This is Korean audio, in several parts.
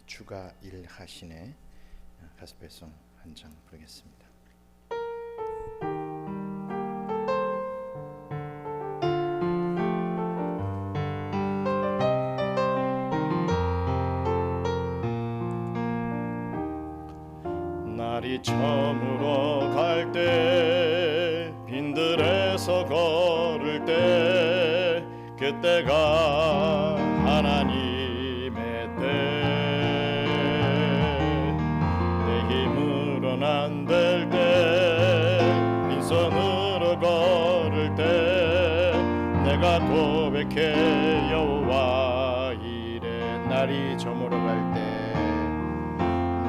주가 일하시네 가스펠송 한 장 부르겠습니다. 날이 저물어 갈 때 빈들에서 걸을 때 그때가 하나님의 때 내 힘으론 안 될 때 빈손으로 걸을 때 내가 고백해 여호와 이래 날이 저물어 갈 때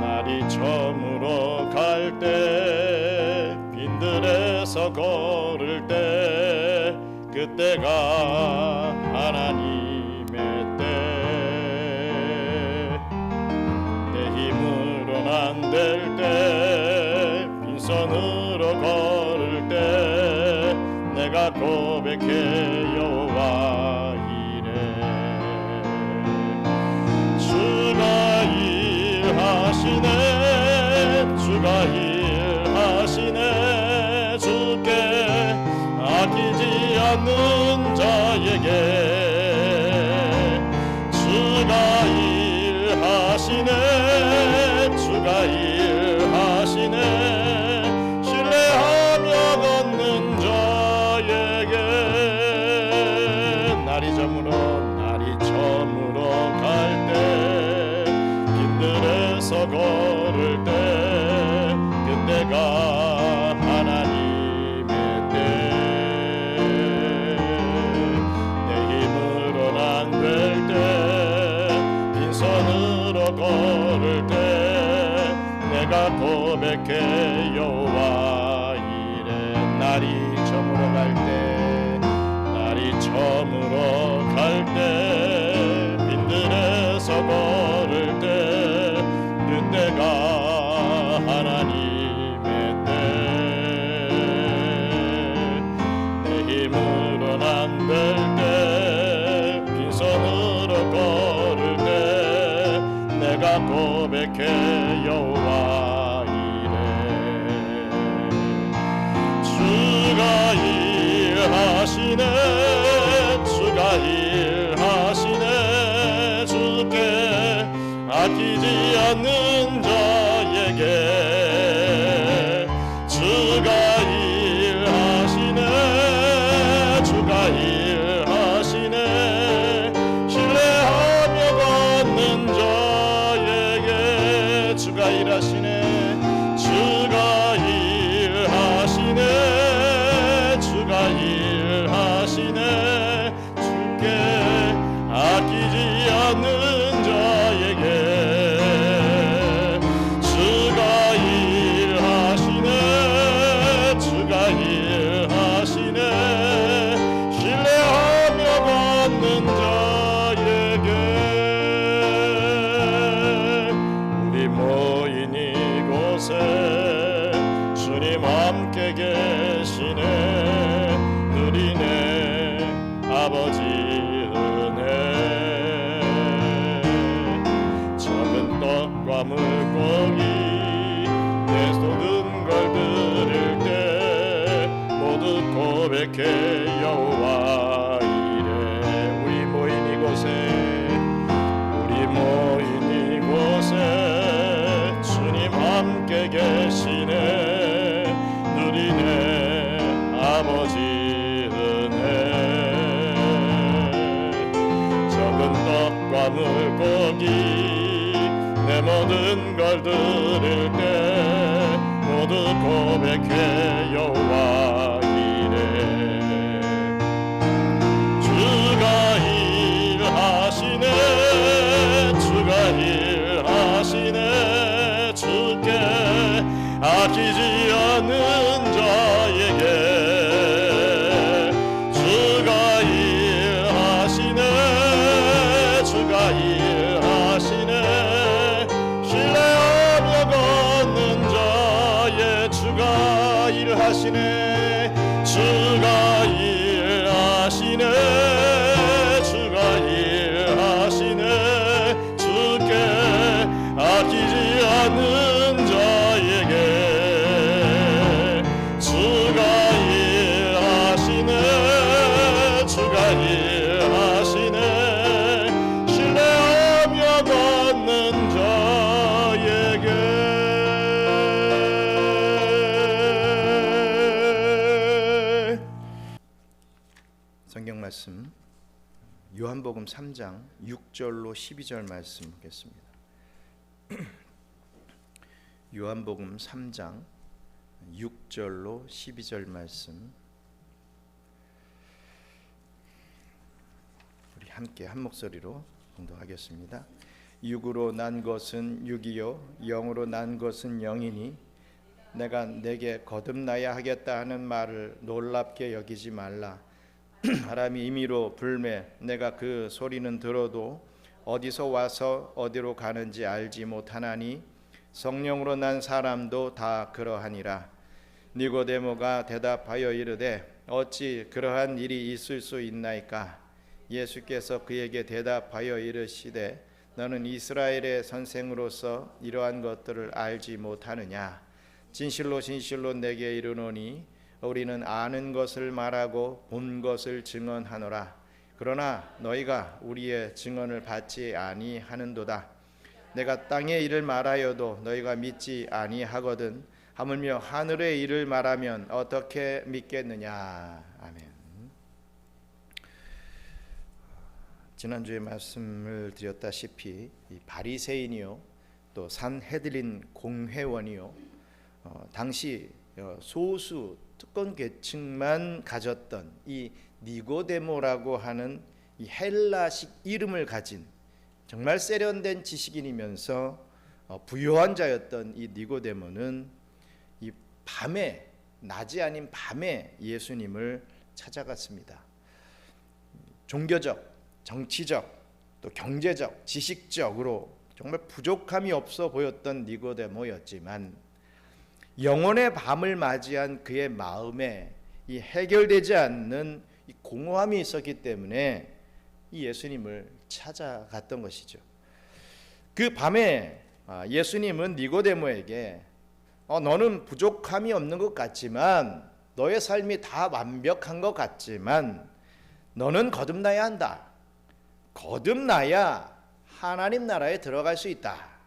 날이 저물어 갈 때 빈들에서 걸을 때 그때가 하나님의 때 내 힘으론 안 될 때 빈손으로 걸을 때 내가 고백해 여호와 이래 주가 일하시네 주가 일하시네 주께 아끼지 않는 자에게 주가 일하시네 주가 일하시네 신뢰하며 걷는 자에게 날이 저물어 갈 때 빈들에서 걸을 때 그때가 하나님의 때 내 힘으론 안 될 때 빈손으로 걸을 때 내가 고백해 여호와 이래 날이 저물어 갈 때 빈들에서 걸을 때 그때가 하나님의 때 내 힘으론 안 될 때 빈손으로 걸을 때 내가 고백해 여호와 이래 주가 일하시네 주가 일하시네 주께 아끼지 않는 자에게 주가 일하시네 주가 일하시네 신뢰하며 걷는 자에게 주가 일하시네 주가 일하시네 주가 일하시네 주께 아끼지 않는 자에게 주가 일하시네 주가 일하시네 신뢰하며 걷는 자에게 우리 모인 이곳에 주님 함께 계시네 누리네 아버지 은혜 작은 떡과 물고기 내 쏟은 걸 들을 때 모두 고백해 여호와 이래 우리 모인 이곳에 주님 함께 계시네 누리네 아버지 은혜 적은 떡과 물고기 내 모든 걸 들을 때 모두 고백해 여호와 이래 주가 일하시네 주가 일하시네 주께 아끼지 않는 자에게 주가 일하시네 주가 일하시네 신뢰하며 걷는 자의 주가 일하시네 주가 일하시네 주가 일하시네 주께 말씀 요한복음 3장 6절로 12절 말씀 보겠습니다. 요한복음 3장 6절로 12절 말씀 우리 함께 한 목소리로 공독하겠습니다. 육으로 난 것은 육이요 영으로 난 것은 영이니 내가 내게 거듭나야 하겠다 하는 말을 놀랍게 여기지 말라. 바람이 임의로 불매 내가 그 소리는 들어도 어디서 와서 어디로 가는지 알지 못하나니 성령으로 난 사람도 다 그러하니라. 니고데모가 대답하여 이르되 어찌 그러한 일이 있을 수 있나이까? 예수께서 그에게 대답하여 이르시되 너는 이스라엘의 선생으로서 이러한 것들을 알지 못하느냐? 진실로 진실로 내게 이르노니 우리는 아는 것을 말하고 본 것을 증언하노라. 그러나 너희가 우리의 증언을 받지 아니하는도다. 내가 땅의 일을 말하여도 너희가 믿지 아니하거든 하물며 하늘의 일을 말하면 어떻게 믿겠느냐. 아멘. 지난주에 말씀을 드렸다시피 이 바리새인이요 또 산헤드린 공회원이요 당시 소수 특권 계층만 가졌던 이 니고데모라고 하는 이 헬라식 이름을 가진 정말 세련된 지식인이면서 부유한 자였던 이 니고데모는 이 밤에 낮이 아닌 밤에 예수님을 찾아갔습니다. 종교적, 정치적, 또 경제적, 지식적으로 정말 부족함이 없어 보였던 니고데모였지만 영혼의 밤을 맞이한 그의 마음에 이 해결되지 않는 이 공허함이 있었기 때문에 이 예수님을 찾아갔던 것이죠. 그 밤에 예수님은 니고데모에게 너는 부족함이 없는 것 같지만 너의 삶이 다 완벽한 것 같지만 너는 거듭나야 한다. 거듭나야 하나님 나라에 들어갈 수 있다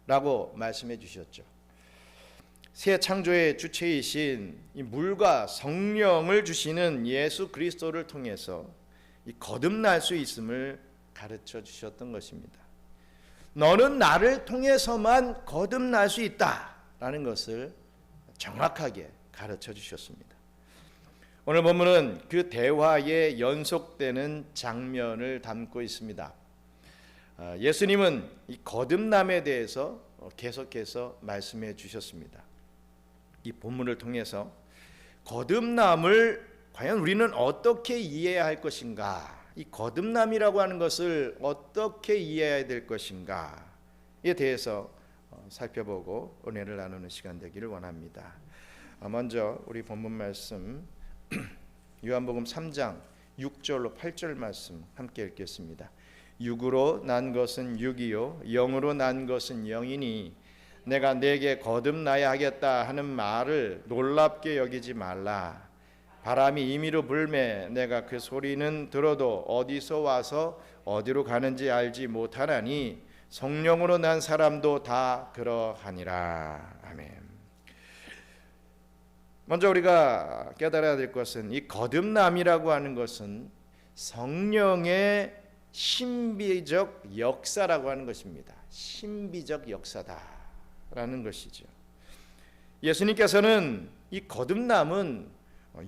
라고 말씀해 주셨죠. 새 창조의 주체이신 이 물과 성령을 주시는 예수 그리스도를 통해서 이 거듭날 수 있음을 가르쳐 주셨던 것입니다. 너는 나를 통해서만 거듭날 수 있다라는 것을 정확하게 가르쳐 주셨습니다. 오늘 본문은 그 대화의 연속되는 장면을 담고 있습니다. 예수님은 이 거듭남에 대해서 계속해서 말씀해 주셨습니다. 이 본문을 통해서 거듭남을 과연 우리는 어떻게 이해해야 할 것인가, 이 거듭남이라고 하는 것을 어떻게 이해해야 될 것인가에 대해서 살펴보고 은혜를 나누는 시간 되기를 원합니다. 먼저 우리 본문 말씀 요한복음 3장 6절로 8절 말씀 함께 읽겠습니다. 육으로 난 것은 육이요 영으로 난 것은 영이니 내가 내게 거듭나야 하겠다 하는 말을 놀랍게 여기지 말라. 바람이 임의로 불매 내가 그 소리는 들어도 어디서 와서 어디로 가는지 알지 못하나니 성령으로 난 사람도 다 그러하니라. 아멘. 먼저 우리가 깨달아야 될 것은 이 거듭남이라고 하는 것은 성령의 신비적 역사라고 하는 것입니다. 신비적 역사다라는 것이죠. 예수님께서는 이 거듭남은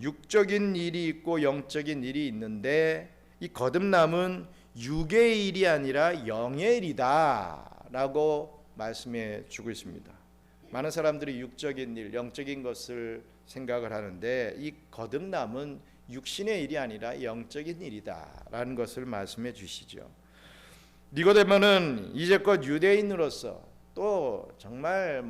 육적인 일이 있고 영적인 일이 있는데 이 거듭남은 육의 일이 아니라 영의 일이다 라고 말씀해 주고 있습니다. 많은 사람들이 육적인 일, 영적인 것을 생각을 하는데 이 거듭남은 육신의 일이 아니라 영적인 일이다 라는 것을 말씀해 주시죠. 니고데모는 이제껏 유대인으로서 또 정말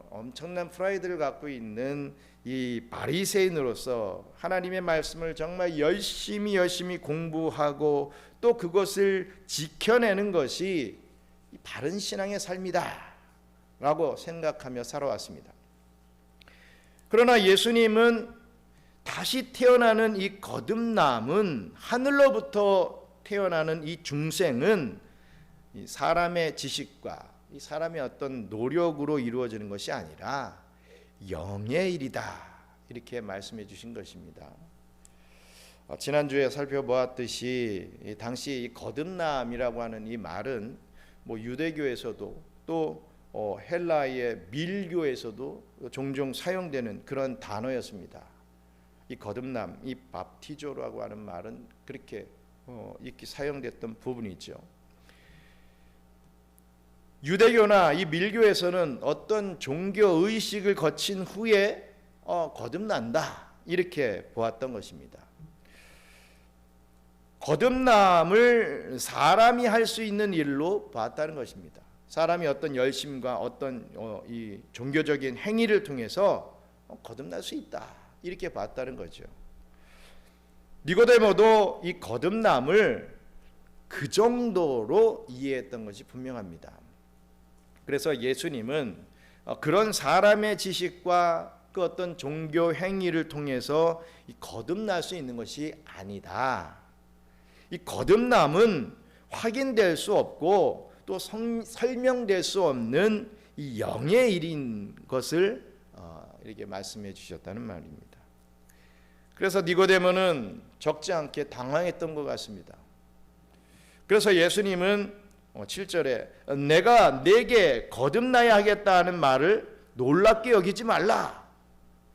엄청난 프라이드를 갖고 있는 이 바리새인으로서 하나님의 말씀을 정말 열심히 공부하고 또 그것을 지켜내는 것이 바른 신앙의 삶이다 라고 생각하며 살아왔습니다. 그러나 예수님은 다시 태어나는 이 거듭남은, 하늘로부터 태어나는 이 중생은 이 사람의 지식과 이 사람의 어떤 노력으로 이루어지는 것이 아니라 영의 일이다 이렇게 말씀해 주신 것입니다. 지난주에 살펴보았듯이 당시 이 거듭남이라고 하는 이 말은 뭐 유대교에서도 또 헬라의 밀교에서도 종종 사용되는 그런 단어였습니다. 이 거듭남, 이 밥티조라고 하는 말은 그렇게 이렇게 사용됐던 부분이죠. 유대교나 이 밀교에서는 어떤 종교 의식을 거친 후에 거듭난다 이렇게 보았던 것입니다. 거듭남을 사람이 할 수 있는 일로 봤다는 것입니다. 사람이 어떤 열심과 어떤 이 종교적인 행위를 통해서 거듭날 수 있다 이렇게 봤다는 거죠. 니고데모도 이 거듭남을 그 정도로 이해했던 것이 분명합니다. 그래서 예수님은 그런 사람의 지식과 그 어떤 종교 행위를 통해서 거듭날 수 있는 것이 아니다. 이 거듭남은 확인될 수 없고 또 설명될 수 없는 이 영의 일인 것을 이렇게 말씀해 주셨다는 말입니다. 그래서 니고데모는 적지 않게 당황했던 것 같습니다. 그래서 예수님은 7절에 내가 네게 거듭나야 하겠다는 말을 놀랍게 여기지 말라.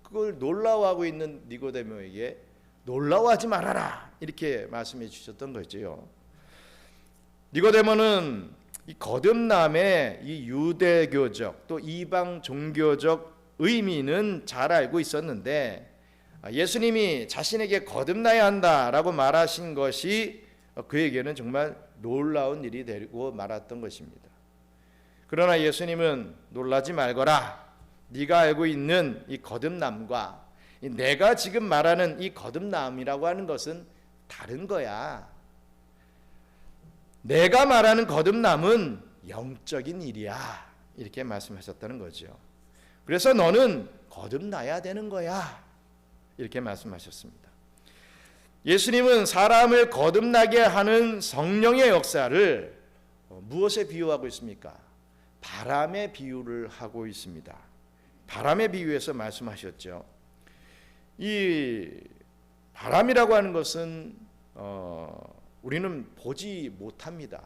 그걸 놀라워하고 있는 니고데모에게 놀라워하지 말아라 이렇게 말씀해 주셨던 거죠. 니고데모는 이 거듭남의 이 유대교적 또 이방 종교적 의미는 잘 알고 있었는데 예수님이 자신에게 거듭나야 한다라고 말하신 것이 그에게는 정말 놀라운 일이 되고 말았던 것입니다. 그러나 예수님은 놀라지 말거라. 네가 알고 있는 이 거듭남과 내가 지금 말하는 이 거듭남이라고 하는 것은 다른 거야. 내가 말하는 거듭남은 영적인 일이야. 이렇게 말씀하셨다는 거죠. 그래서 너는 거듭나야 되는 거야. 이렇게 말씀하셨습니다. 예수님은 사람을 거듭나게 하는 성령의 역사를 무엇에 비유하고 있습니까? 바람에 비유를 하고 있습니다. 바람에 비유해서 말씀하셨죠. 이 바람이라고 하는 것은 우리는 보지 못합니다.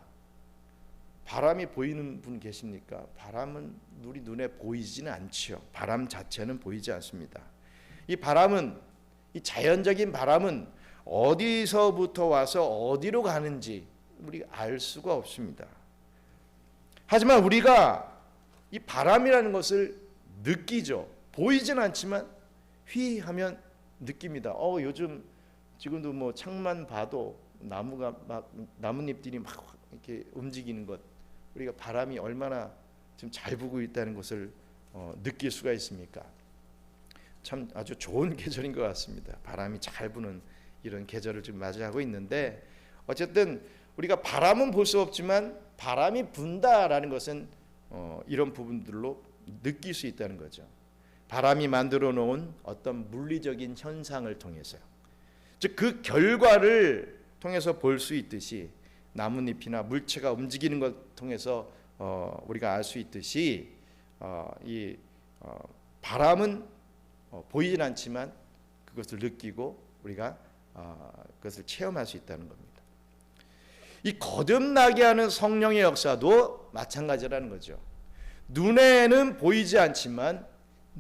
바람이 보이는 분 계십니까? 바람은 우리 눈에 보이지는 않죠. 바람 자체는 보이지 않습니다. 이 바람은 이 자연적인 바람은 어디서부터 와서 어디로 가는지 우리가 알 수가 없습니다. 하지만 우리가 이 바람이라는 것을 느끼죠. 보이진 않지만 휘 하면 느낍니다. 요즘 지금도 뭐 창만 봐도 나무가 막 나뭇잎들이 막 이렇게 움직이는 것, 우리가 바람이 얼마나 지금 잘 부고 있다는 것을 느낄 수가 있습니까? 참 아주 좋은 계절인 것 같습니다. 바람이 잘 부는 이런 계절을 지금 맞이하고 있는데 어쨌든 우리가 바람은 볼 수 없지만 바람이 분다라는 것은 이런 부분들로 느낄 수 있다는 거죠. 바람이 만들어 놓은 어떤 물리적인 현상을 통해서요. 즉 그 결과를 통해서 볼 수 있듯이 나뭇잎이나 물체가 움직이는 것 통해서 우리가 알 수 있듯이 이 바람은 보이진 않지만 그것을 느끼고 우리가 그것을 체험할 수 있다는 겁니다. 이 거듭나게 하는 성령의 역사도 마찬가지라는 거죠. 눈에는 보이지 않지만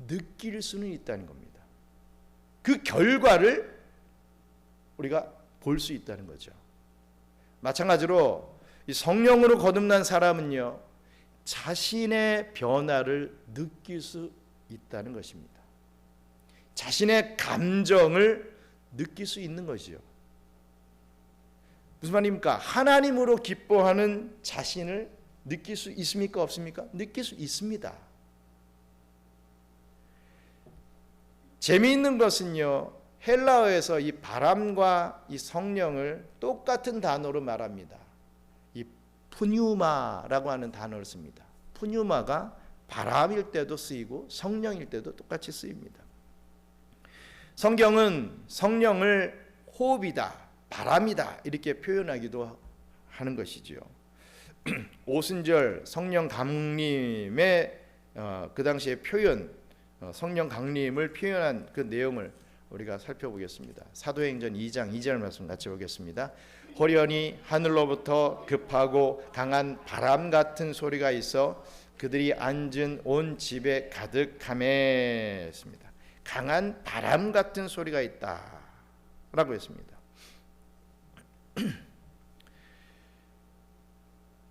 느낄 수는 있다는 겁니다. 그 결과를 우리가 볼 수 있다는 거죠. 마찬가지로 이 성령으로 거듭난 사람은요, 자신의 변화를 느낄 수 있다는 것입니다. 자신의 감정을 느낄 수 있는 것이죠. 무슨 말입니까? 하나님으로 기뻐하는 자신을 느낄 수 있습니까? 없습니까? 느낄 수 있습니다. 재미있는 것은요, 헬라어에서 이 바람과 이 성령을 똑같은 단어로 말합니다. 이 푸뉴마라고 하는 단어를 씁니다. 푸뉴마가 바람일 때도 쓰이고 성령일 때도 똑같이 쓰입니다. 성경은 성령을 호흡이다, 바람이다 이렇게 표현하기도 하는 것이지요. 오순절 성령 강림의 그 당시의 표현, 성령 강림을 표현한 그 내용을 우리가 살펴보겠습니다. 사도행전 2장 2절 말씀 같이 보겠습니다. 호련히 하늘로부터 급하고 강한 바람 같은 소리가 있어 그들이 앉은 온 집에 가득하매 했습니다. 강한 바람 같은 소리가 있다라고 했습니다.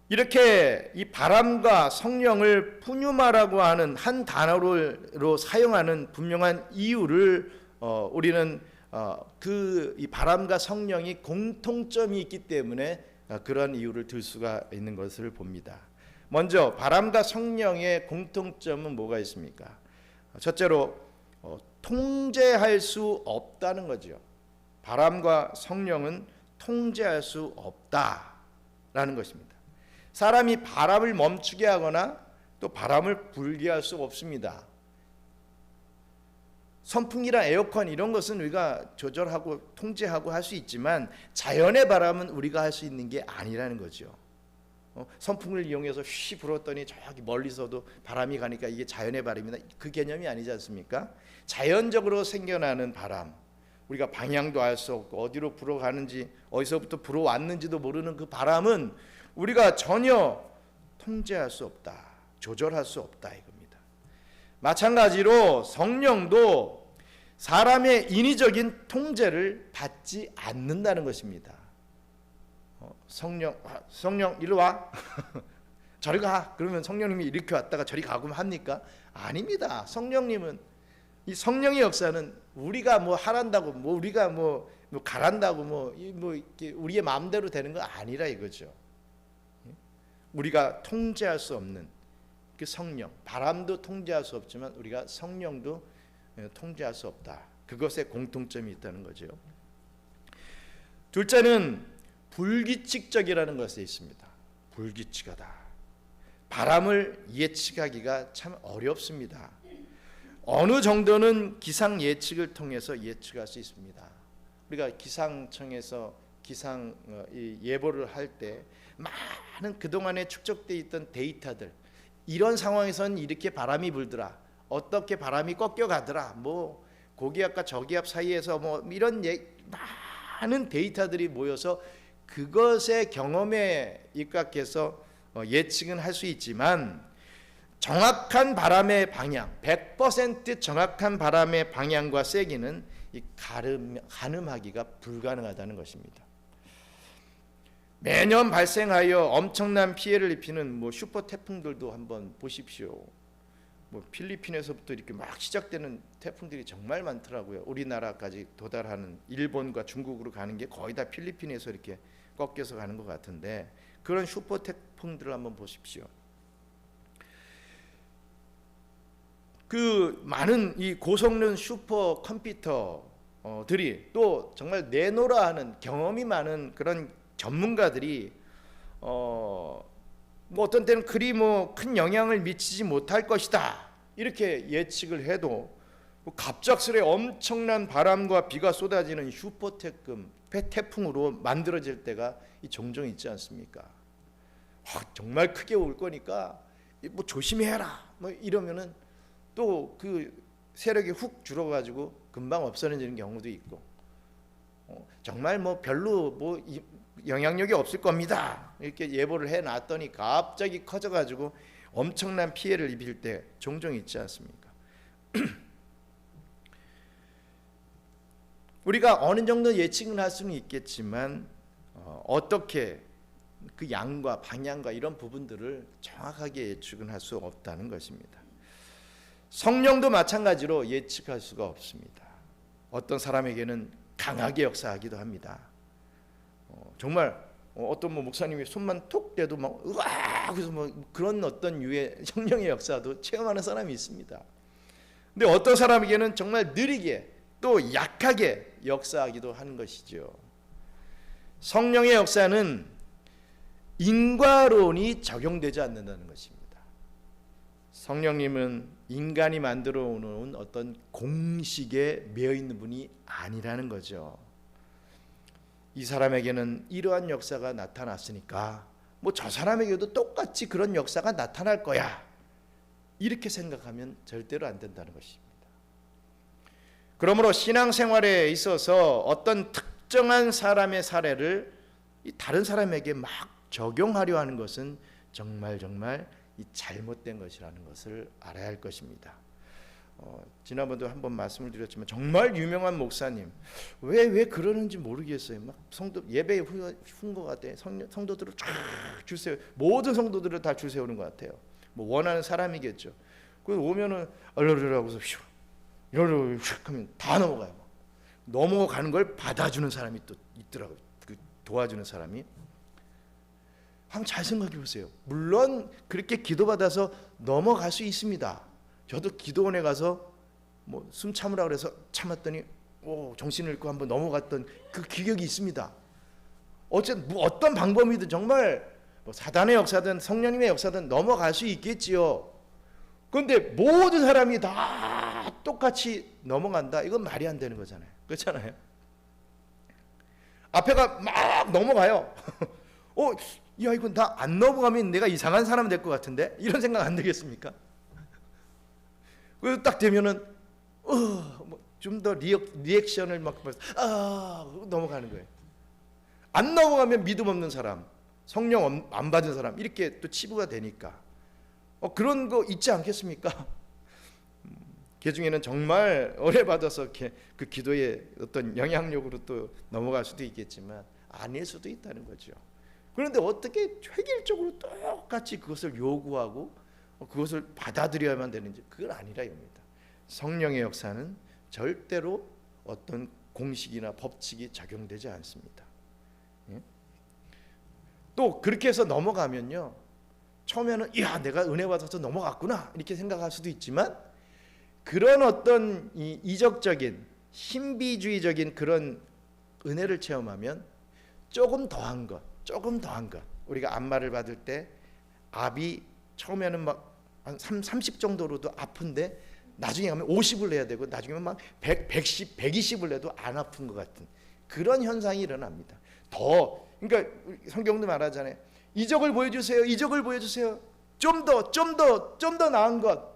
이렇게 이 바람과 성령을 푸뉴마라고 하는 한 단어로 사용하는 분명한 이유를 우리는 이 바람과 성령이 공통점이 있기 때문에 그런 이유를 들 수가 있는 것을 봅니다. 먼저 바람과 성령의 공통점은 뭐가 있습니까? 첫째로 통제할 수 없다는 거죠. 바람과 성령은 통제할 수 없다라는 것입니다. 사람이 바람을 멈추게 하거나 또 바람을 불게 할 수 없습니다. 선풍기나 에어컨 이런 것은 우리가 조절하고 통제하고 할 수 있지만 자연의 바람은 우리가 할 수 있는 게 아니라는 거죠. 선풍을 이용해서 휘 불었더니 저기 멀리서도 바람이 가니까 이게 자연의 바람이다. 그 개념이 아니지 않습니까? 자연적으로 생겨나는 바람, 우리가 방향도 알 수 없고 어디로 불어가는지 어디서부터 불어왔는지도 모르는 그 바람은 우리가 전혀 통제할 수 없다, 조절할 수 없다 이겁니다. 마찬가지로 성령도 사람의 인위적인 통제를 받지 않는다는 것입니다. 성령 이리 와 저리 가 그러면 성령님이 이렇게 왔다가 저리 가고 합니까? 아닙니다. 성령님은 이 성령의 역사는 우리가 뭐 하란다고 우리가 뭐 가란다고 이렇게 우리의 마음대로 되는 거 아니라 이거죠. 우리가 통제할 수 없는 그 성령, 바람도 통제할 수 없지만 우리가 성령도 통제할 수 없다. 그것에 공통점이 있다는 거죠. 둘째는 불규칙적이라는 것에 있습니다. 불규칙하다. 바람을 예측하기가 참 어렵습니다. 어느 정도는 기상 예측을 통해서 예측할 수 있습니다. 우리가 기상청에서 기상 예보를 할 때 많은 그동안에 축적돼 있던 데이터들, 이런 상황에선 이렇게 바람이 불더라, 어떻게 바람이 꺾여가더라, 뭐 고기압과 저기압 사이에서 뭐 이런 많은 데이터들이 모여서 그것의 경험에 입각해서 예측은 할 수 있지만 정확한 바람의 방향, 100% 정확한 바람의 방향과 세기는 가늠하기가 불가능하다는 것입니다. 매년 발생하여 엄청난 피해를 입히는 슈퍼 태풍들도 한번 보십시오. 필리핀에서부터 이렇게 막 시작되는 태풍들이 정말 많더라고요. 우리나라까지 도달하는 일본과 중국으로 가는 게 거의 다 필리핀에서 이렇게 꺾여서 가는 것 같은데 그런 슈퍼 태풍들을 한번 보십시오. 그 많은 이 고성능 슈퍼 컴퓨터들이 또 정말 내노라 하는 경험이 많은 그런 전문가들이 어떤 때는 그리 큰 영향을 미치지 못할 것이다 이렇게 예측을 해도 갑작스레 엄청난 바람과 비가 쏟아지는 슈퍼 태풍으로 만들어질 때가 종종 있지 않습니까? 정말 크게 올 거니까 조심해라 이러면은 또 그 세력이 훅 줄어가지고 금방 없어지는 경우도 있고 정말 별로 영향력이 없을 겁니다 이렇게 예보를 해놨더니 갑자기 커져가지고 엄청난 피해를 입힐 때 종종 있지 않습니까? 우리가 어느 정도 예측은 할 수는 있겠지만 어떻게 그 양과 방향과 이런 부분들을 정확하게 예측은 할 수 없다는 것입니다. 성령도 마찬가지로 예측할 수가 없습니다. 어떤 사람에게는 강하게 역사하기도 합니다. 정말 어떤 목사님이 손만 톡 대도 으아 그래서 그런 어떤 유의 성령의 역사도 체험하는 사람이 있습니다. 근데 어떤 사람에게는 정말 느리게 또 약하게 역사하기도 하는 것이죠. 성령의 역사는 인과론이 적용되지 않는다는 것입니다. 성령님은 인간이 만들어 놓은 어떤 공식에 매여 있는 분이 아니라는 거죠. 이 사람에게는 이러한 역사가 나타났으니까 저 사람에게도 똑같이 그런 역사가 나타날 거야 이렇게 생각하면 절대로 안 된다는 것입니다. 그러므로 신앙생활에 있어서 어떤 특정한 사람의 사례를 다른 사람에게 막 적용하려 하는 것은 정말 이 잘못된 것이라는 것을 알아야 할 것입니다. 지난번도 한번 말씀을 드렸지만 정말 유명한 목사님 왜 그러는지 모르겠어요. 막 성도 예배 후 것 같아. 성도들을 쫙 줄 세워, 모든 성도들을 다 줄 세우는 것 같아요. 뭐 원하는 사람이겠죠. 그 오면은 얼르르하고서 휘 이러르 휙 하면 다 넘어가요. 넘어가는 걸 받아주는 사람이 또 있더라고요. 그 도와주는 사람이. 한번 잘 생각해 보세요. 물론 그렇게 기도받아서 넘어갈 수 있습니다. 저도 기도원에 가서 뭐 숨 참으라 그래서 참았더니 정신을 잃고 한번 넘어갔던 그 기억이 있습니다. 어쨌든 뭐 어떤 방법이든 정말 뭐 사단의 역사든 성령님의 역사든 넘어갈 수 있겠지요. 그런데 모든 사람이 다 똑같이 넘어간다. 이건 말이 안 되는 거잖아요. 그렇잖아요. 앞에가 막 넘어가요. 야 이건 나 안 넘어가면 내가 이상한 사람 될 것 같은데 이런 생각 안 들겠습니까? 그래서 딱 되면은 좀 더 리액션을 막 넘어가는 거예요. 안 넘어가면 믿음 없는 사람, 성령 안 받은 사람 이렇게 또 치부가 되니까 그런 거 있지 않겠습니까? 그 중에는 정말 은혜 받아서 그 기도의 어떤 영향력으로 또 넘어갈 수도 있겠지만 아닐 수도 있다는 거죠. 그런데 어떻게 획일적으로 똑같이 그것을 요구하고 그것을 받아들여야만 되는지 그건 아니라 입니다. 성령의 역사는 절대로 어떤 공식이나 법칙이 적용되지 않습니다. 또 그렇게 해서 넘어가면요, 처음에는 야 내가 은혜 받아서 넘어갔구나 이렇게 생각할 수도 있지만 그런 어떤 이적적인 신비주의적인 그런 은혜를 체험하면 조금 더한 것 우리가 안마를 받을 때 압이 처음에는 막 한 30 정도로도 아픈데 나중에 가면 50을 내야 되고 나중에 막 110, 120을 내도 안 아픈 것 같은 그런 현상이 일어납니다. 그러니까 성경도 말하잖아요. 이적을 보여주세요. 이적을 보여주세요. 좀 더 나은 것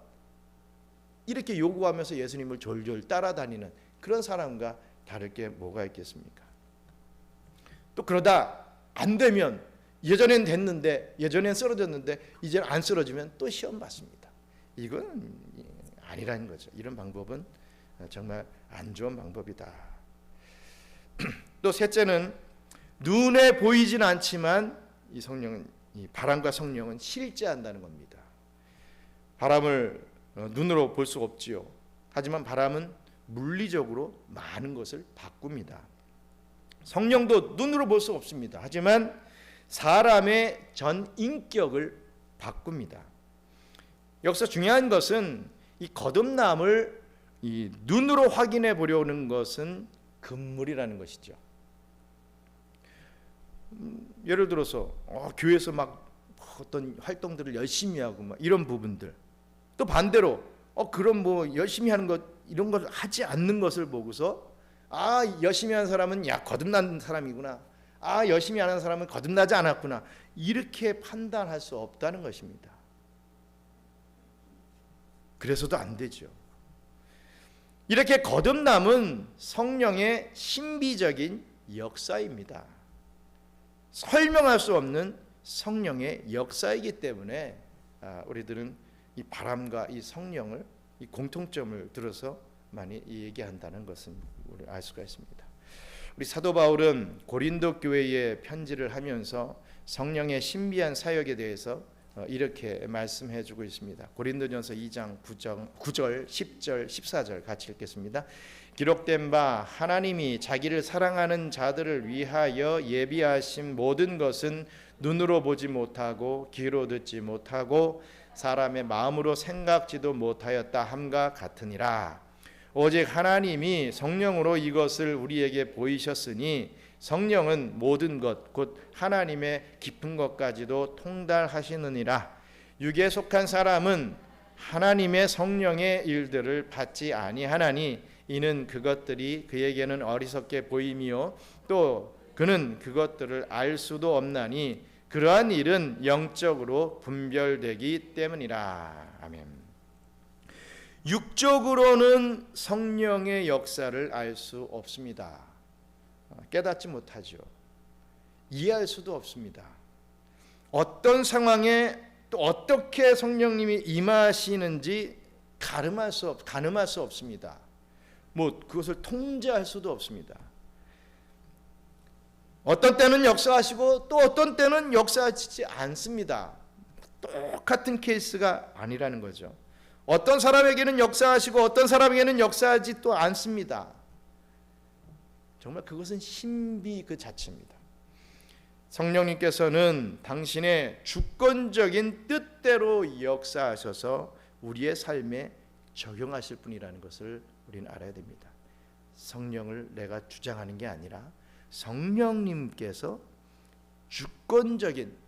이렇게 요구하면서 예수님을 졸졸 따라다니는 그런 사람과 다를 게 뭐가 있겠습니까? 또 그러다 안 되면 예전엔 됐는데 예전엔 쓰러졌는데 이제 안 쓰러지면 또 시험 받습니다. 이건 아니라는 거죠. 이런 방법은 정말 안 좋은 방법이다. 또 셋째는 눈에 보이진 않지만 이 바람과 성령은 실제한다는 겁니다. 바람을 눈으로 볼 수 없지요. 하지만 바람은 물리적으로 많은 것을 바꿉니다. 성령도 눈으로 볼 수 없습니다. 하지만 사람의 전 인격을 바꿉니다. 여기서 중요한 것은 이 거듭남을 이 눈으로 확인해 보려는 것은 금물이라는 것이죠. 예를 들어서 교회에서 막 어떤 활동들을 열심히 하고 막 이런 부분들, 또 반대로 그런 뭐 열심히 하는 것 이런 걸 하지 않는 것을 보고서 열심히 하는 사람은 거듭난 사람이구나. 열심히 하는 사람은 거듭나지 않았구나. 이렇게 판단할 수 없다는 것입니다. 그래서도 안 되죠. 이렇게 거듭남은 성령의 신비적인 역사입니다. 설명할 수 없는 성령의 역사이기 때문에 우리들은 이 바람과 이 성령을 이 공통점을 들어서 많이 얘기한다는 것은 우리 알 수가 있습니다. 우리 사도 바울은 고린도 교회에 편지를 하면서 성령의 신비한 사역에 대해서 이렇게 말씀해 주고 있습니다. 고린도전서 2장 9절, 10절, 14절 같이 읽겠습니다. 기록된 바 하나님이 자기를 사랑하는 자들을 위하여 예비하신 모든 것은 눈으로 보지 못하고 귀로 듣지 못하고 사람의 마음으로 생각지도 못하였다 함과 같으니라. 오직 하나님이 성령으로 이것을 우리에게 보이셨으니 성령은 모든 것 곧 하나님의 깊은 것까지도 통달하시느니라. 육에 속한 사람은 하나님의 성령의 일들을 받지 아니하나니 이는 그것들이 그에게는 어리석게 보임이요 또 그는 그것들을 알 수도 없나니 그러한 일은 영적으로 분별되기 때문이라. 아멘. 육적으로는 성령의 역사를 알 수 없습니다. 깨닫지 못하죠. 이해할 수도 없습니다. 어떤 상황에 또 어떻게 성령님이 임하시는지 가늠할 수 없습니다. 그것을 통제할 수도 없습니다. 어떤 때는 역사하시고 또 어떤 때는 역사하시지 않습니다. 똑같은 케이스가 아니라는 거죠. 어떤 사람에게는 역사하시고 어떤 사람에게는 역사하지 또 않습니다. 정말 그것은 신비 그 자체입니다. 성령님께서는 당신의 주권적인 뜻대로 역사하셔서 우리의 삶에 적용하실 분이라는 것을 우리는 알아야 됩니다. 성령을 내가 주장하는 게 아니라 성령님께서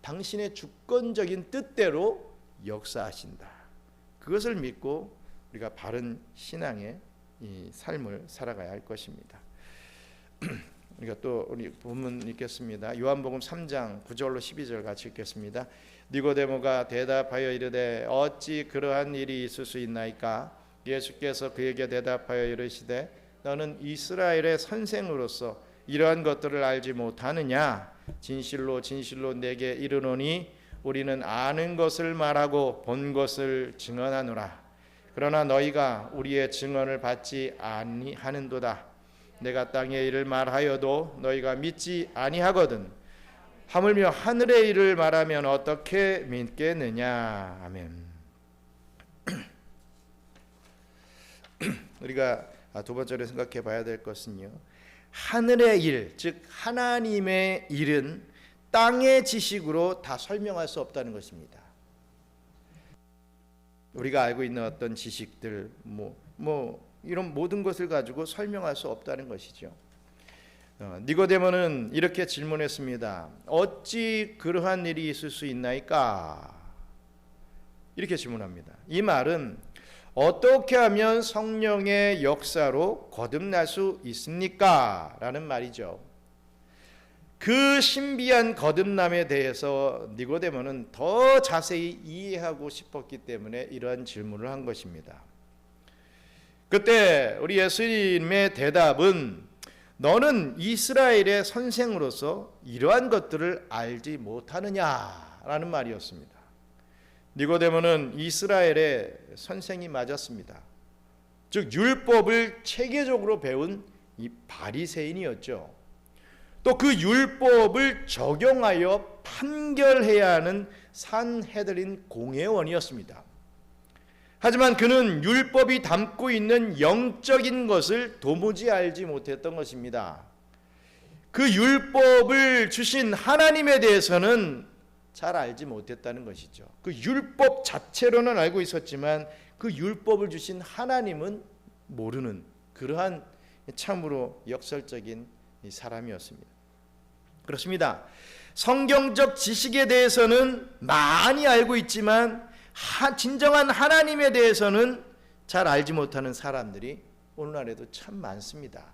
당신의 주권적인 뜻대로 역사하신다. 그것을 믿고 우리가 바른 신앙의 이 삶을 살아가야 할 것입니다. 우리가 또 우리 본문 읽겠습니다. 요한복음 3장 9절로 12절 같이 읽겠습니다. 니고데모가 대답하여 이르되 어찌 그러한 일이 있을 수 있나이까? 예수께서 그에게 대답하여 이르시되 너는 이스라엘의 선생으로서 이러한 것들을 알지 못하느냐? 진실로 진실로 내게 이르노니 우리는 아는 것을 말하고 본 것을 증언하노라. 그러나 너희가 우리의 증언을 받지 아니하는도다. 내가 땅의 일을 말하여도 너희가 믿지 아니하거든. 하물며 하늘의 일을 말하면 어떻게 믿겠느냐. 아멘. 우리가 두 번째로 생각해 봐야 될 것은요, 하늘의 일, 즉 하나님의 일은 땅의 지식으로 다 설명할 수 없다는 것입니다. 우리가 알고 있는 어떤 지식들, 이런 모든 것을 가지고 설명할 수 없다는 것이죠. 니고데모는 이렇게 질문했습니다. 어찌 그러한 일이 있을 수 있나이까? 이렇게 질문합니다. 이 말은 어떻게 하면 성령의 역사로 거듭날 수 있습니까? 라는 말이죠. 그 신비한 거듭남에 대해서 니고데모는 더 자세히 이해하고 싶었기 때문에 이러한 질문을 한 것입니다. 그때 우리 예수님의 대답은 너는 이스라엘의 선생으로서 이러한 것들을 알지 못하느냐라는 말이었습니다. 니고데모는 이스라엘의 선생이 맞았습니다. 즉 율법을 체계적으로 배운 이 바리새인이었죠. 또 그 율법을 적용하여 판결해야 하는 산헤드린 공회원이었습니다. 하지만 그는 율법이 담고 있는 영적인 것을 도무지 알지 못했던 것입니다. 그 율법을 주신 하나님에 대해서는 잘 알지 못했다는 것이죠. 그 율법 자체로는 알고 있었지만 그 율법을 주신 하나님은 모르는 그러한 참으로 역설적인 사람이었습니다. 그렇습니다. 성경적 지식에 대해서는 많이 알고 있지만 진정한 하나님에 대해서는 잘 알지 못하는 사람들이 오늘날에도 참 많습니다.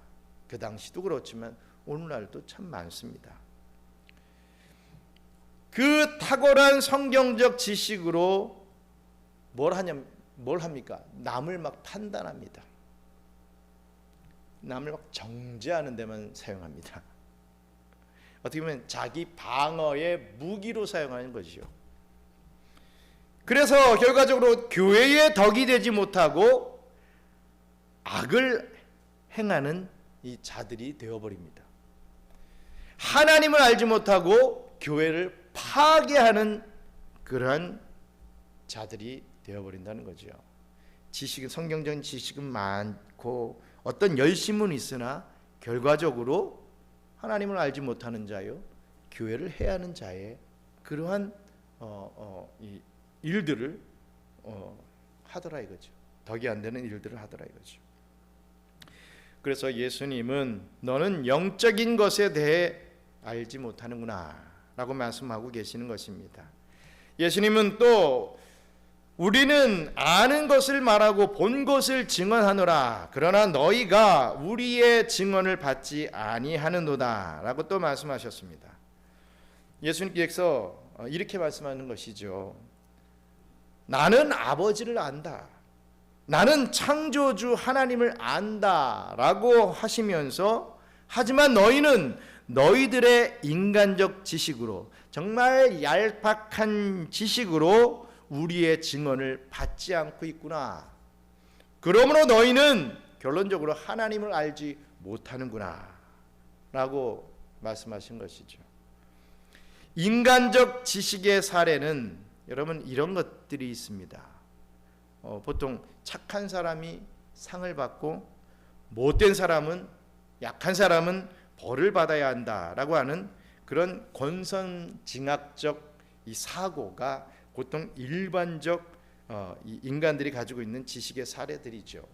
그 당시도 그렇지만 오늘날도 참 많습니다. 그 탁월한 성경적 지식으로 뭘 합니까? 남을 막 판단합니다. 남을 막 정죄하는 데만 사용합니다. 어떻게 보면 자기 방어의 무기로 사용하는 것이죠. 그래서 결과적으로 교회의 덕이 되지 못하고 악을 행하는 이 자들이 되어버립니다. 하나님을 알지 못하고 교회를 파괴하는 그러한 자들이 되어버린다는 거죠. 지식은, 성경적인 지식은 많고 어떤 열심은 있으나 결과적으로 하나님을 알지 못하는 자요, 교회를 해하는 자의 그러한 이 일들을 하더라 이거죠. 덕이 안 되는 일들을 하더라 이거죠. 그래서 예수님은 너는 영적인 것에 대해 알지 못하는구나 라고 말씀하고 계시는 것입니다. 예수님은 또 우리는 아는 것을 말하고 본 것을 증언하노라. 그러나 너희가 우리의 증언을 받지 아니하는도다 라고 또 말씀하셨습니다. 예수님께서 이렇게 말씀하는 것이죠. 나는 아버지를 안다. 나는 창조주 하나님을 안다라고 하시면서, 하지만 너희는 너희들의 인간적 지식으로, 정말 얄팍한 지식으로 우리의 증언을 받지 않고 있구나. 그러므로 너희는 결론적으로 하나님을 알지 못하는구나 라고 말씀하신 것이죠. 인간적 지식의 사례는 여러분 이런 것들이 있습니다. 보통 착한 사람이 상을 받고 못된 사람은, 약한 사람은 벌을 받아야 한다라고 하는 그런 권선징악적 이 사고가 보통 일반적 이 인간들이 가지고 있는 지식의 사례들이죠.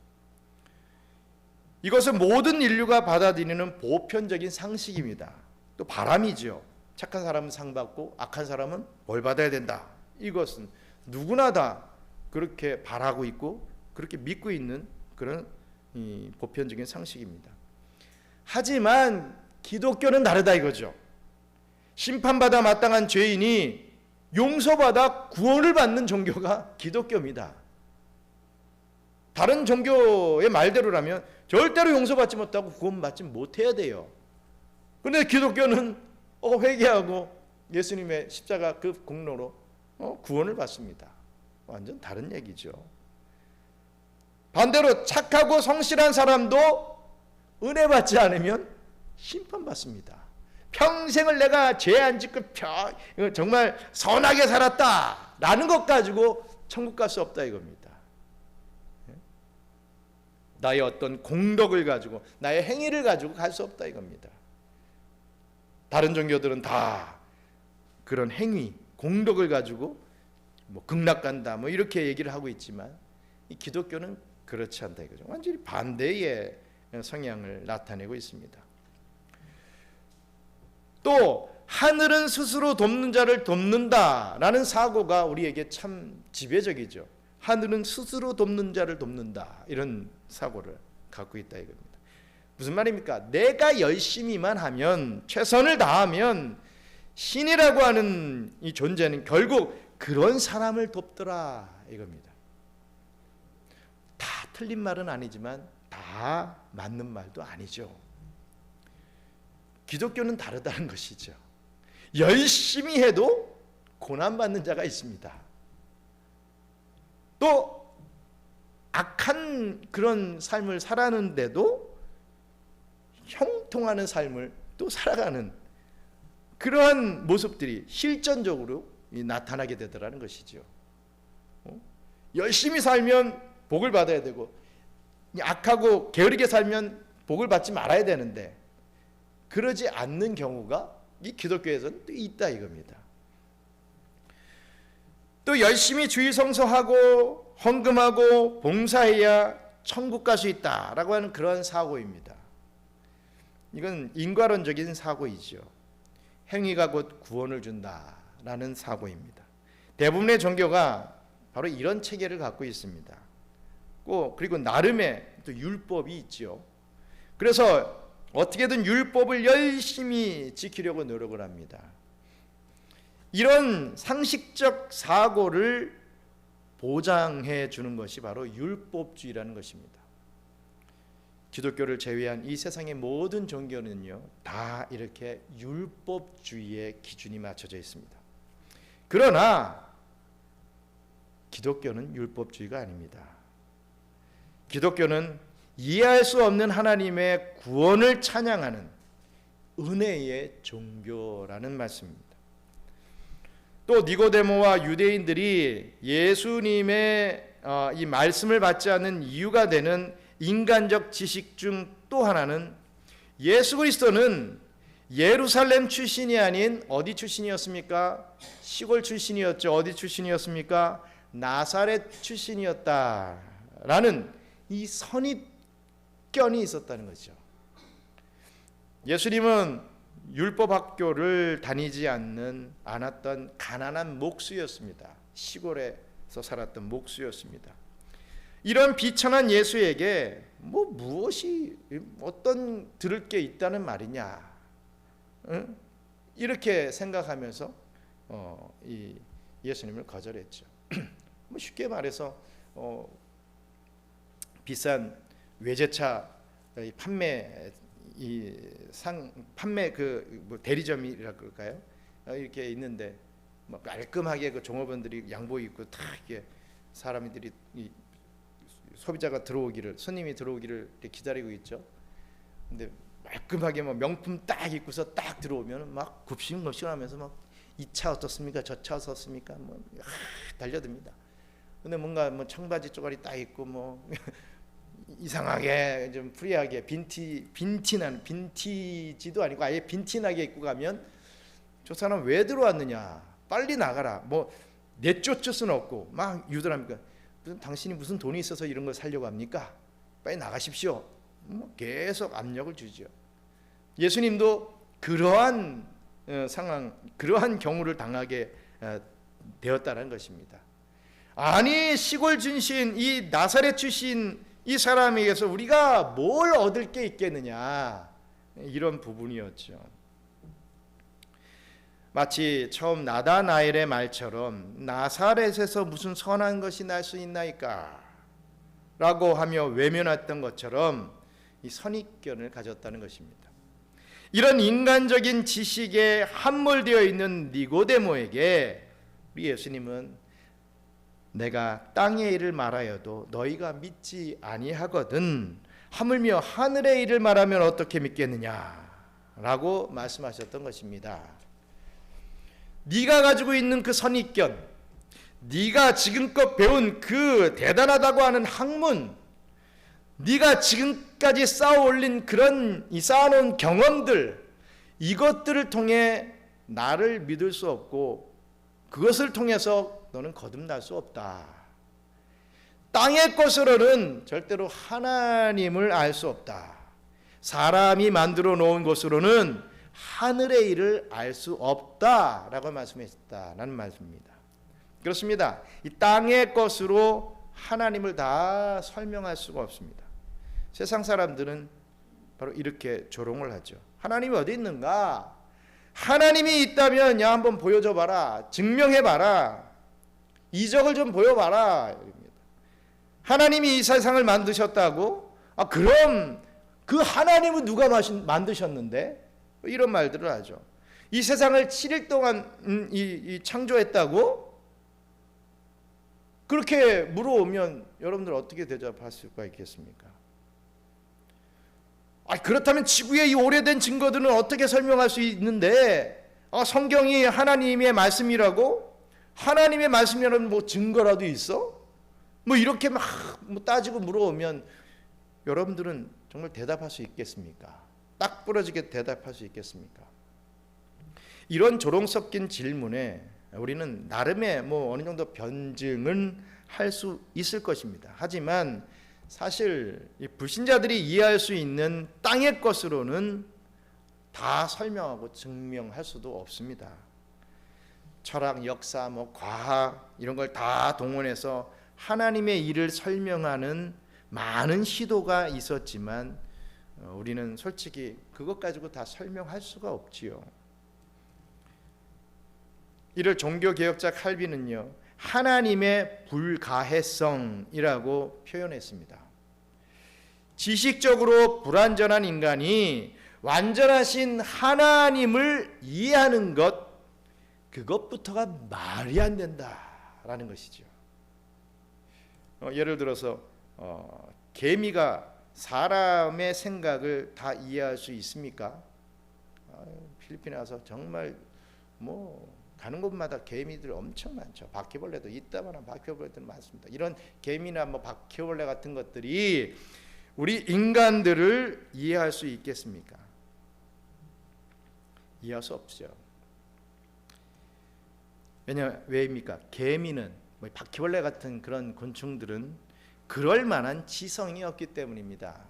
이것은 모든 인류가 받아들이는 보편적인 상식입니다. 또 바람이죠. 착한 사람은 상 받고 악한 사람은 벌 받아야 된다. 이것은 누구나 다 그렇게 바라고 있고 그렇게 믿고 있는 그런 이 보편적인 상식입니다. 하지만 기독교는 다르다 이거죠. 심판받아 마땅한 죄인이 용서받아 구원을 받는 종교가 기독교입니다. 다른 종교의 말대로라면 절대로 용서받지 못하고 구원받지 못해야 돼요. 그런데 기독교는 회개하고 예수님의 십자가 그 공로로 구원을 받습니다. 완전 다른 얘기죠. 반대로 착하고 성실한 사람도 은혜 받지 않으면 심판받습니다. 평생을 내가 죄 안 짓고 정말 선하게 살았다 라는 것 가지고 천국 갈 수 없다 이겁니다. 나의 어떤 공덕을 가지고, 나의 행위를 가지고 갈 수 없다 이겁니다. 다른 종교들은 다 그런 행위, 공덕을 가지고 극락 간다 이렇게 얘기를 하고 있지만, 이 기독교는 그렇지 않다 이거죠. 완전히 반대의 성향을 나타내고 있습니다. 또 하늘은 스스로 돕는 자를 돕는다라는 사고가 우리에게 참 지배적이죠. 하늘은 스스로 돕는 자를 돕는다, 이런 사고를 갖고 있다 이겁니다. 무슨 말입니까? 내가 열심히만 하면, 최선을 다하면 신이라고 하는 이 존재는 결국 그런 사람을 돕더라 이겁니다. 다 틀린 말은 아니지만 다 맞는 말도 아니죠. 기독교는 다르다는 것이죠. 열심히 해도 고난받는 자가 있습니다. 또 악한 그런 삶을 살았는데도 형통하는 삶을 또 살아가는 그러한 모습들이 실전적으로 나타나게 되더라는 것이죠. 열심히 살면 복을 받아야 되고, 악하고 게으르게 살면 복을 받지 말아야 되는데 그러지 않는 경우가 이 기독교에서는 또 있다 이겁니다. 또 열심히 주일 성서하고 헌금하고 봉사해야 천국 갈 수 있다라고 하는 그런 사고입니다. 이건 인과론적인 사고이죠. 행위가 곧 구원을 준다라는 사고입니다. 대부분의 종교가 바로 이런 체계를 갖고 있습니다. 그리고 나름의 또 율법이 있죠. 그래서 어떻게든 율법을 열심히 지키려고 노력을 합니다. 이런 상식적 사고를 보장해 주는 것이 바로 율법주의라는 것입니다. 기독교를 제외한 이 세상의 모든 종교는요, 다 이렇게 율법주의의 기준이 맞춰져 있습니다. 그러나 기독교는 율법주의가 아닙니다. 기독교는 이해할 수 없는 하나님의 구원을 찬양하는 은혜의 종교라는 말씀입니다. 또 니고데모와 유대인들이 예수님의 이 말씀을 받지 않는 이유가 되는 인간적 지식 중 또 하나는, 예수 그리스도는 예루살렘 출신이 아닌 어디 출신이었습니까? 시골 출신이었죠. 어디 출신이었습니까? 나사렛 출신이었다라는 이 선입견이 있었다는 거죠. 예수님은 율법 학교를 다니지 않았던 가난한 목수였습니다. 시골에서 살았던 목수였습니다. 이런 비천한 예수에게 무엇이 어떤 들을 게 있다는 말이냐, 응? 이렇게 생각하면서 이 예수님을 거절했죠. 쉽게 말해서 비싼 외제차 판매 그 대리점이라 그럴까요? 이렇게 있는데 뭐 깔끔하게 그 종업원들이 양복 입고 다 이렇게 사람들이 소비자가 들어오기를, 손님이 들어오기를 이렇게 기다리고 있죠. 근데 깔끔하게 뭐 명품 딱 입고서 딱 들어오면 막 굽신굽신하면서 막 이 차 어떻습니까? 저 차 어떻습니까? 뭐 달려듭니다. 근데 뭔가 뭐 청바지 쪼가리 딱 입고 뭐 이상하게 좀 프리하게 빈티지도 아니고 아예 빈티나게 입고 가면 저 사람 왜 들어왔느냐? 빨리 나가라. 뭐 내쫓을 수는 없고 막 유도합니까? 당신이 무슨 돈이 있어서 이런 걸 살려고 합니까? 빨리 나가십시오. 뭐 계속 압력을 주죠. 예수님도 그러한 상황, 그러한 경우를 당하게 되었다는 것입니다. 아니 시골 출신 이 나사렛 출신 이 사람에게서 우리가 뭘 얻을 게 있겠느냐, 이런 부분이었죠. 마치 처음 나다나엘의 말처럼 나사렛에서 무슨 선한 것이 날 수 있나이까 라고 하며 외면했던 것처럼 이 선입견을 가졌다는 것입니다. 이런 인간적인 지식에 함몰되어 있는 니고데모에게 우리 예수님은 내가 땅의 일을 말하여도 너희가 믿지 아니하거든 하물며 하늘의 일을 말하면 어떻게 믿겠느냐 라고 말씀하셨던 것입니다. 네가 가지고 있는 그 선입견, 네가 지금껏 배운 그 대단하다고 하는 학문, 네가 지금까지 쌓아올린 그런 쌓아놓은 경험들, 이것들을 통해 나를 믿을 수 없고 그것을 통해서 너는 거듭날 수 없다. 땅의 것으로는 절대로 하나님을 알 수 없다. 사람이 만들어 놓은 것으로는 하늘의 일을 알 수 없다라고 말씀하셨다는 말씀입니다. 그렇습니다. 이 땅의 것으로 하나님을 다 설명할 수가 없습니다. 세상 사람들은 바로 이렇게 조롱을 하죠. 하나님이 어디 있는가? 하나님이 있다면 야 한번 보여줘 봐라. 증명해 봐라. 이적을 좀 보여봐라. 하나님이 이 세상을 만드셨다고? 그럼 그 하나님은 누가 만드셨는데? 이런 말들을 하죠. 이 세상을 7일 동안 창조했다고? 그렇게 물어오면 여러분들 어떻게 대답할 수가 있겠습니까? 그렇다면 지구의 이 오래된 증거들은 어떻게 설명할 수 있는데 성경이 하나님의 말씀이라고? 하나님의 말씀이라는 뭐 증거라도 있어? 뭐 이렇게 막 따지고 물어오면 여러분들은 정말 대답할 수 있겠습니까? 딱 부러지게 대답할 수 있겠습니까? 이런 조롱 섞인 질문에 우리는 나름의 뭐 어느 정도 변증은 할 수 있을 것입니다. 하지만 사실 이 불신자들이 이해할 수 있는 땅의 것으로는 다 설명하고 증명할 수도 없습니다. 철학, 역사, 뭐 과학 이런 걸 다 동원해서 하나님의 일을 설명하는 많은 시도가 있었지만 우리는 솔직히 그것 가지고 다 설명할 수가 없지요. 이를 종교개혁자 칼빈은요, 하나님의 불가해성이라고 표현했습니다. 지식적으로 불완전한 인간이 완전하신 하나님을 이해하는 것, 그것부터가 말이 안 된다라는 것이죠. 예를 들어서 개미가 사람의 생각을 다 이해할 수 있습니까? 필리핀에 와서 정말 뭐 가는 곳마다 개미들 엄청 많죠. 바퀴벌레도 이따만한 바퀴벌레들 많습니다. 이런 개미나 뭐 바퀴벌레 같은 것들이 우리 인간들을 이해할 수 있겠습니까? 이해할 수 없죠. 왜입니까? 개미는 뭐 바퀴벌레 같은 그런 곤충들은 그럴 만한 지성이 없기 때문입니다.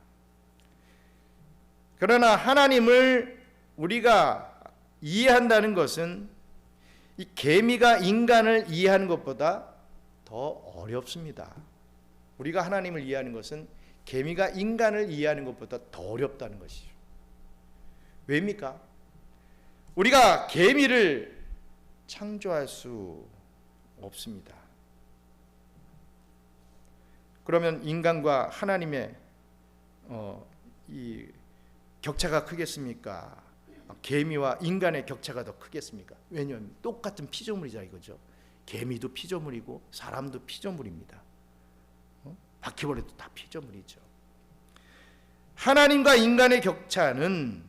그러나 하나님을 우리가 이해한다는 것은 이 개미가 인간을 이해하는 것보다 더 어렵습니다. 우리가 하나님을 이해하는 것은 개미가 인간을 이해하는 것보다 더 어렵다는 것이죠. 왜입니까? 우리가 개미를 창조할 수 없습니다. 그러면 인간과 하나님의 이 격차가 크겠습니까? 개미와 인간의 격차가 더 크겠습니까? 왜냐하면 똑같은 피조물이자 이거죠. 개미도 피조물이고 사람도 피조물입니다. 바퀴벌레도 다 피조물이죠. 하나님과 인간의 격차는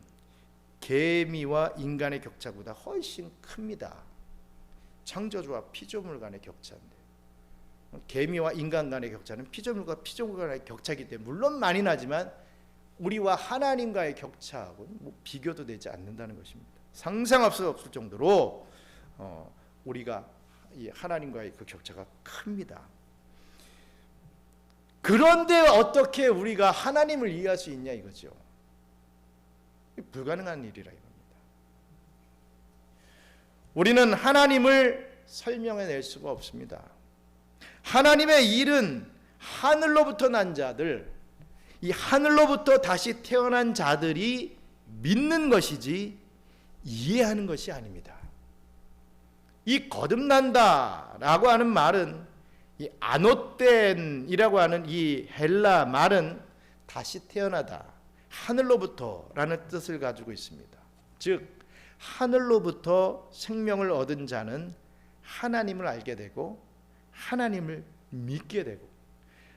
개미와 인간의 격차보다 훨씬 큽니다. 창조주와 피조물 간의 격차인데, 개미와 인간 간의 격차는 피조물과 피조물 간의 격차이기 때문에 물론 많이 나지만 우리와 하나님과의 격차하고는 비교도 되지 않는다는 것입니다. 상상할 수 없을 정도로 우리가 이 하나님과의 그 격차가 큽니다. 그런데 어떻게 우리가 하나님을 이해할 수 있냐 이거죠. 불가능한 일이라 이겁니다. 우리는 하나님을 설명해낼 수가 없습니다. 하나님의 일은 하늘로부터 난 자들, 이 하늘로부터 다시 태어난 자들이 믿는 것이지 이해하는 것이 아닙니다. 이 거듭난다라고 하는 말은, 이 아노텐이라고 하는 이 헬라 말은 다시 태어나다, 하늘로부터라는 뜻을 가지고 있습니다. 즉 하늘로부터 생명을 얻은 자는 하나님을 알게 되고 하나님을 믿게 되고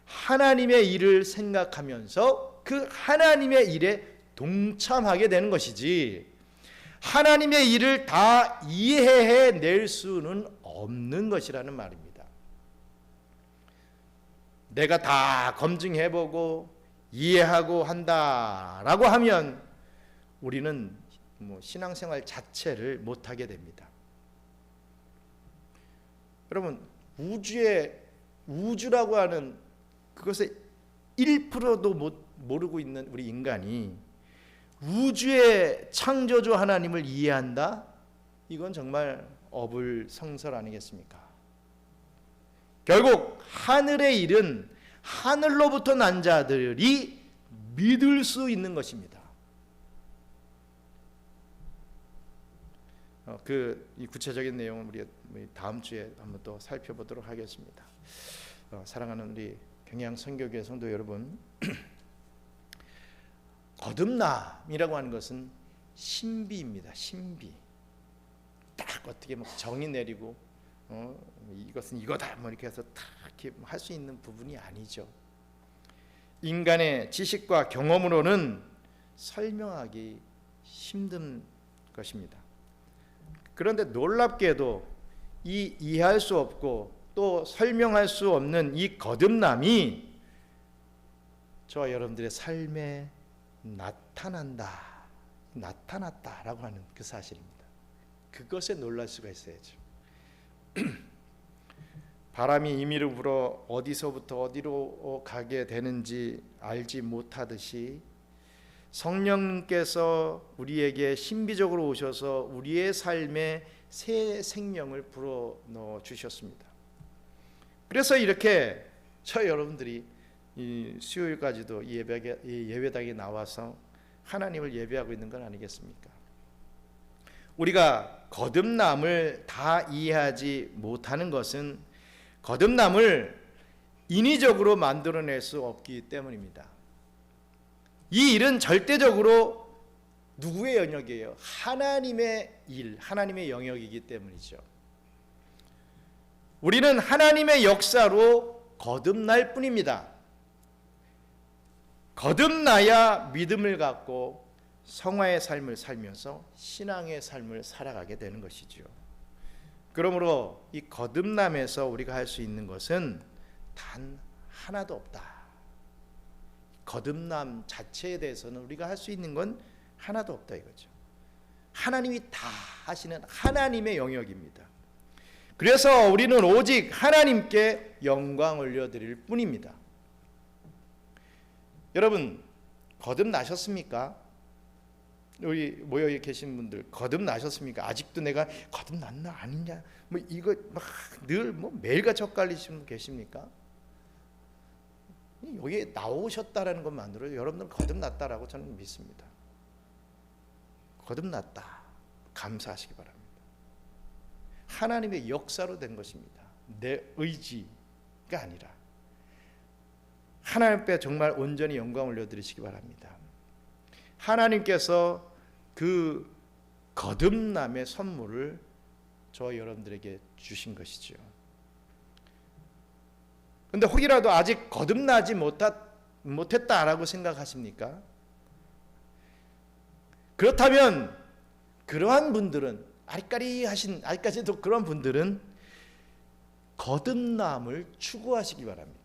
하나님의 일을 생각하면서 그 하나님의 일에 동참하게 되는 것이지, 하나님의 일을 다 이해해낼 수는 없는 것이라는 말입니다. 내가 다 검증해보고 이해하고 한다라고 하면 우리는 신앙생활 자체를 못하게 됩니다. 여러분, 우주라고 하는 그것의 1%도 모르고 있는 우리 인간이 우주의 창조주 하나님을 이해한다? 이건 정말 어불성설 아니겠습니까? 결국 하늘의 일은 하늘로부터 난 자들이 믿을 수 있는 것입니다. 이 구체적인 내용은 우리 다음 주에 한번 또 살펴보도록 하겠습니다. 사랑하는 우리 경양 선교교회 성도 여러분, 거듭남이라고 하는 것은 신비입니다. 신비. 딱 어떻게 정의 내리고 이것은 이거다 이렇게 해서 딱 이렇게 할 수 있는 부분이 아니죠. 인간의 지식과 경험으로는 설명하기 힘든 것입니다. 그런데 놀랍게도 이 이해할 수 없고 또 설명할 수 없는 이 거듭남이 저와 여러분들의 삶에 나타났다라고 하는 그 사실입니다. 그것에 놀랄 수가 있어야죠. 바람이 임의로 불어 어디서부터 어디로 가게 되는지 알지 못하듯이 성령님께서 우리에게 신비적으로 오셔서 우리의 삶에 새 생명을 불어넣어 주셨습니다. 그래서 이렇게 저 여러분들이 이 수요일까지도 이 예배당에 나와서 하나님을 예배하고 있는 건 아니겠습니까? 우리가 거듭남을 다 이해하지 못하는 것은 거듭남을 인위적으로 만들어낼 수 없기 때문입니다. 이 일은 절대적으로 누구의 영역이에요? 하나님의 일, 하나님의 영역이기 때문이죠. 우리는 하나님의 역사로 거듭날 뿐입니다. 거듭나야 믿음을 갖고 성화의 삶을 살면서 신앙의 삶을 살아가게 되는 것이죠. 그러므로 이 거듭남에서 우리가 할 수 있는 것은 단 하나도 없다. 거듭남 자체에 대해서는 우리가 할 수 있는 건 하나도 없다 이거죠. 하나님이 다 하시는 하나님의 영역입니다. 그래서 우리는 오직 하나님께 영광 올려드릴 뿐입니다. 여러분, 거듭나셨습니까? 여기 모여 계신 분들 거듭나셨습니까? 아직도 내가 거듭났나 아니냐 이거 막 늘 매일같이 헷갈리시는 분 계십니까? 여기에 나오셨다라는 것만으로 여러분들 거듭났다라고 저는 믿습니다. 거듭났다 감사하시기 바랍니다. 하나님의 역사로 된 것입니다. 내 의지가 아니라 하나님 앞에 정말 온전히 영광 올려드리시기 바랍니다. 하나님께서 그 거듭남의 선물을 저 여러분들에게 주신 것이지요. 그런데 혹이라도 아직 거듭나지 못했다라고 생각하십니까? 그렇다면 그러한 분들은 아직까지도 그런 분들은 거듭남을 추구하시기 바랍니다.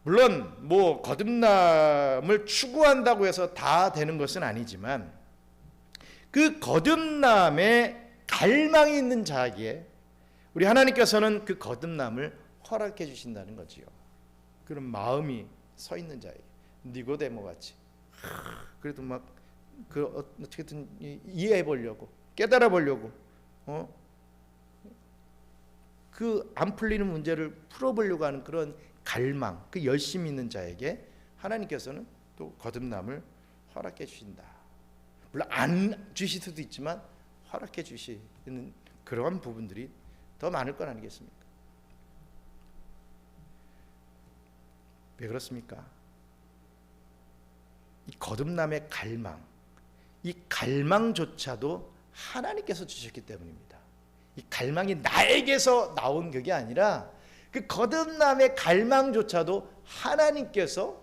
물론 뭐 거듭남을 추구한다고 해서 다 되는 것은 아니지만 그 거듭남에 갈망이 있는 자에게 우리 하나님께서는 그 거듭남을 허락해 주신다는 거지요. 그런 마음이 서 있는 자에게 니고데모 같이 그래도 막 어떻게든 이해해 보려고 깨달아 보려고 그 안 풀리는 문제를 풀어보려고 하는 그런 갈망, 그 열심이 있는 자에게 하나님께서는 또 거듭남을 허락해 주신다. 물론 안 주실 수도 있지만 허락해 주시는 그러한 부분들이 더 많을 건 아니겠습니까? 왜 그렇습니까? 이 거듭남의 갈망, 이 갈망조차도 하나님께서 주셨기 때문입니다. 이 갈망이 나에게서 나온 게 아니라 그 거듭남의 갈망조차도 하나님께서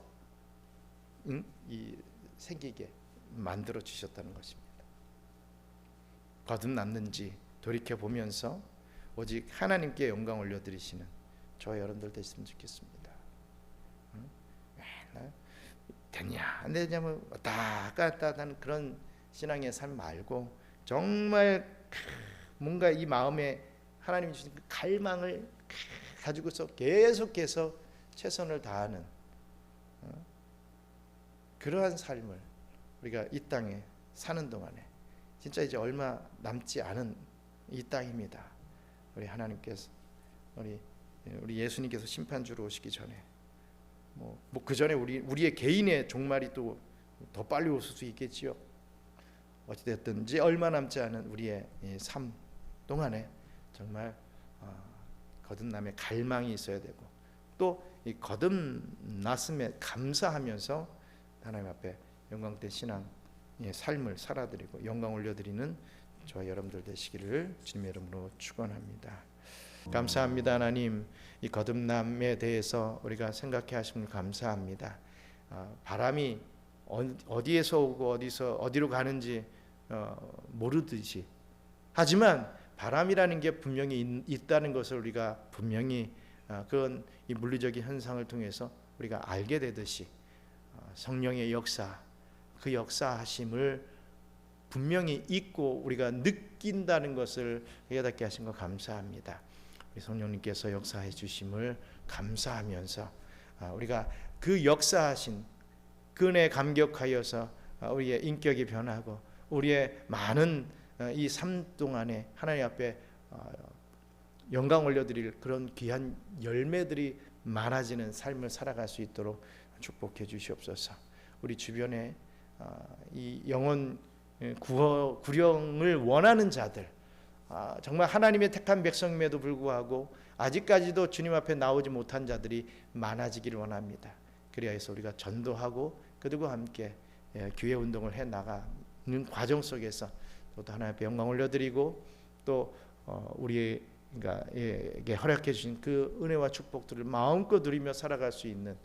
생기게 만들어 주셨다는 것입니다. 거듭났는지 돌이켜 보면서 오직 하나님께 영광 올려드리시는 저 여러분들 됐으면 좋겠습니다. 됐냐 안 되냐 뭐 왔다 갔다 하는 그런 신앙의 삶 말고 정말 뭔가 이 마음에 하나님이 주신 그 갈망을 가지고서 계속해서 최선을 다하는 그러한 삶을 우리가 이 땅에 사는 동안에 진짜 이제 얼마 남지 않은 이 땅입니다. 우리 하나님께서 우리 예수님께서 심판주로 오시기 전에 뭐 그 전에 우리의 개인의 종말이 또 더 빨리 오실 수 있겠지요. 어찌됐든지 얼마 남지 않은 우리의 삶 동안에 정말 거듭남의 갈망이 있어야 되고 또 이 거듭났음에 감사하면서 하나님 앞에 영광된 신앙 삶을 살아드리고 영광 올려드리는 저와 여러분들 되시기를 주님의 이름으로 축원합니다. 감사합니다. 하나님, 이 거듭남에 대해서 우리가 생각해 하심을 감사합니다. 바람이 어디에서 오고 어디로 가는지 모르듯이 하지만 바람이라는 게 분명히 있다는 것을 우리가 분명히 그런 이 물리적인 현상을 통해서 우리가 알게 되듯이 성령의 역사, 그 역사하심을 분명히 있고 우리가 느낀다는 것을 깨닫게 하신 것 감사합니다. 우리 성령님께서 역사해 주심을 감사하면서 우리가 그 역사하신 그 은혜에 감격하여서 우리의 인격이 변하고 우리의 많은 이 삶 동안에 하나님 앞에 영광 올려드릴 그런 귀한 열매들이 많아지는 삶을 살아갈 수 있도록 축복해 주시옵소서. 우리 주변에 이 영혼 구령을 원하는 자들, 정말 하나님의 택한 백성임에도 불구하고 아직까지도 주님 앞에 나오지 못한 자들이 많아지기를 원합니다. 그리하여서 우리가 전도하고 그들과 함께 교회 운동을 해 나가는 과정 속에서 또 하나님 앞에 영광 올려드리고 또 우리에게 허락해 주신 그 은혜와 축복들을 마음껏 누리며 살아갈 수 있는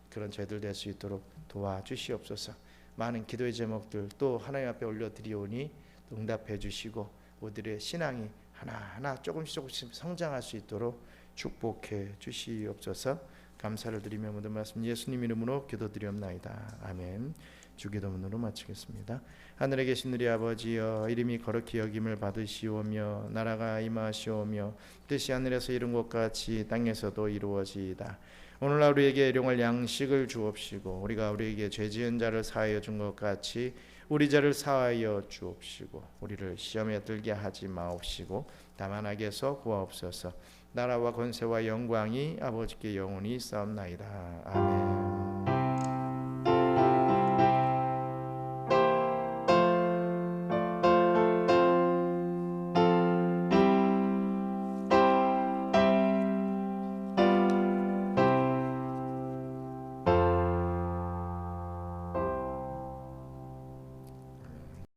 그런 저희들 될 수 있도록 도와주시옵소서. 많은 기도의 제목들 또 하나님 앞에 올려드리오니 응답해 주시고 우리들의 신앙이 하나하나 조금씩 성장할 수 있도록 축복해 주시옵소서. 감사를 드리며 모든 말씀 예수님 이름으로 기도드리옵나이다. 아멘. 주기도문으로 마치겠습니다. 하늘에 계신 우리 아버지여, 이름이 거룩히 여김을 받으시오며 나라가 임하시오며 뜻이 하늘에서 이룬 것 같이 땅에서도 이루어지이다. 오늘날 우리에게 일용할 양식을 주옵시고 우리가 우리에게 죄 지은 자를 사하여 준 것 같이 우리 죄를 사하여 주옵시고 우리를 시험에 들게 하지 마옵시고 다만 악에서 구하옵소서. 나라와 권세와 영광이 아버지께 영원히 있사옵나이다. 아멘.